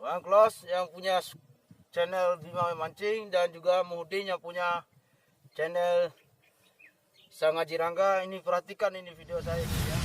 Bang Klos yang punya channel Bima Memancing dan juga Muhudin yang punya channel Sang Haji Rangga. Ini perhatikan ini video saya ini ya.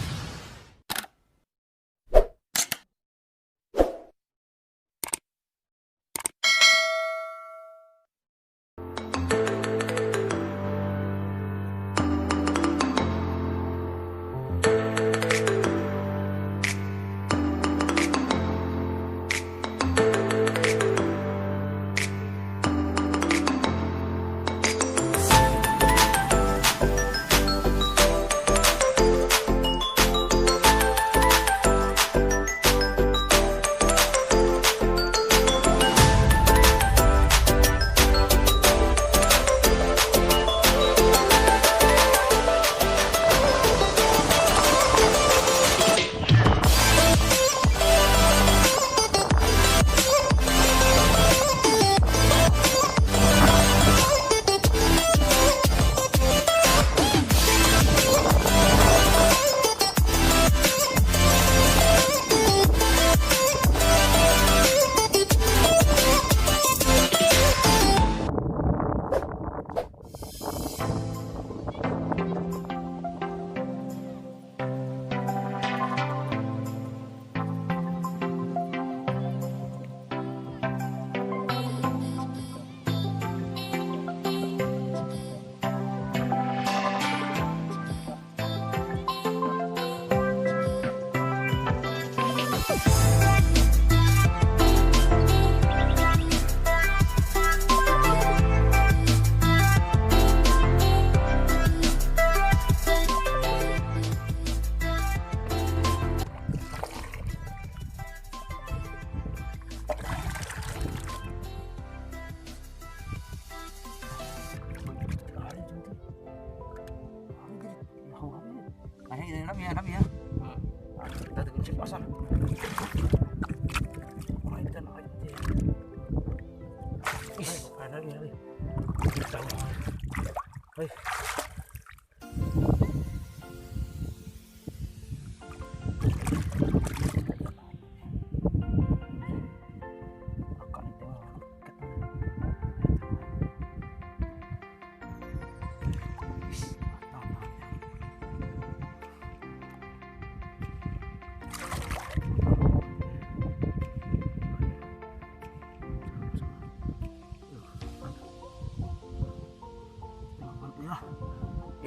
Kita kunci pasang.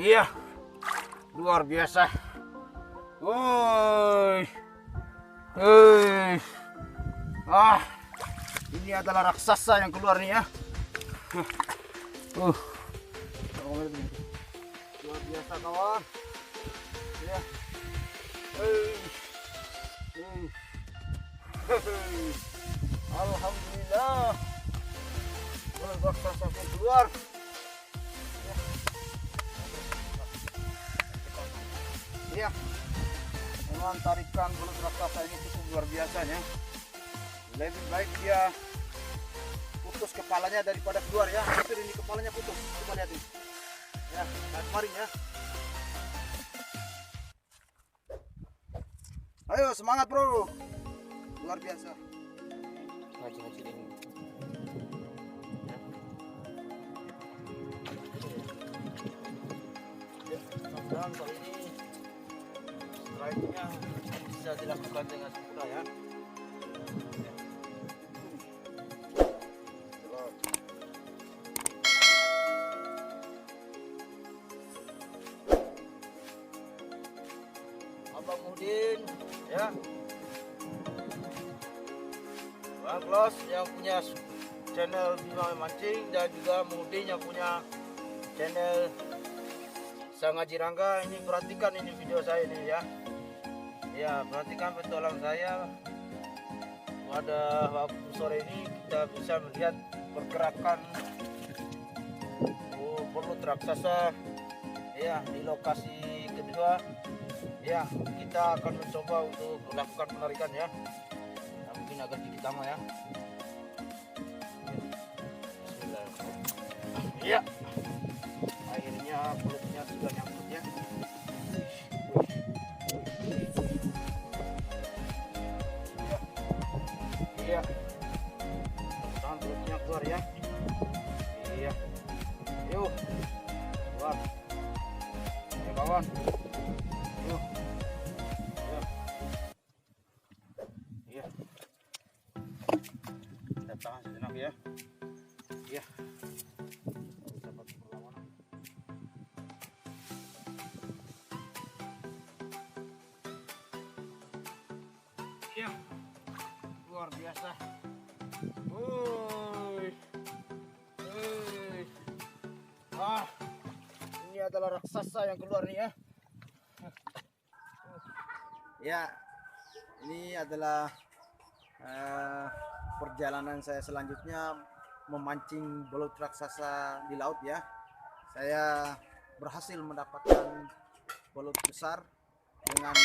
Iya, luar biasa. Woi, ini adalah raksasa yang keluar nih ya. Luar biasa kawan. Ya. Alhamdulillah, raksasa pun keluar. Ya, memang tarikan belut raksasa ini cukup luar biasanya. Lebih baik dia putus kepalanya daripada keluar ya. Hampir ini kepalanya putus. Coba lihat ini. Ya, lihat kemarin ya. Ayo semangat bro. Luar biasa. Haji ini. Ya, mudah-mudahan kali ini strike-nya bisa dilakukan dengan sempurna ya. Abang Muhudin ya, Bang Klos yang punya channel Bima Memancing dan juga Muhudin yang punya channel Sang Haji Rangga. Ini perhatikan ini video saya ini ya. Ya, perhatikan petualang saya. Pada waktu sore ini kita bisa melihat pergerakan belut raksasa ya di lokasi kedua. Ya, kita akan mencoba untuk melakukan penarikan ya. Nah, mungkin agak sedikit lama ya. Bismillahirrahmanirrahim. Ya, akhirnya belutnya sudah nyangkut ya. Iya. keluar ya. Iya, yuk keluar ya kawan, yuk ya. Iya, kita tahan sejenak ya. Iya, dapat perlawanan. Iya, luar biasa. Ini adalah raksasa yang keluar nih ya. Ya, ini adalah perjalanan saya selanjutnya memancing belut raksasa di laut ya. Saya berhasil mendapatkan belut besar dengan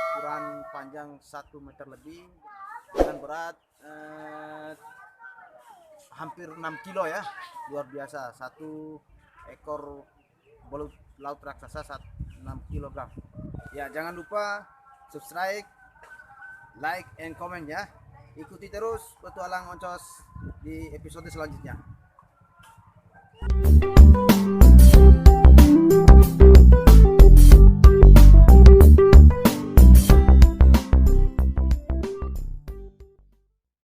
ukuran panjang 1 meter lebih dengan berat hampir 6 kilo ya. Luar biasa, satu ekor belut laut raksasa 6 kg ya. Jangan lupa subscribe, like, and comment ya. Ikuti terus petualang Oncos di episode selanjutnya.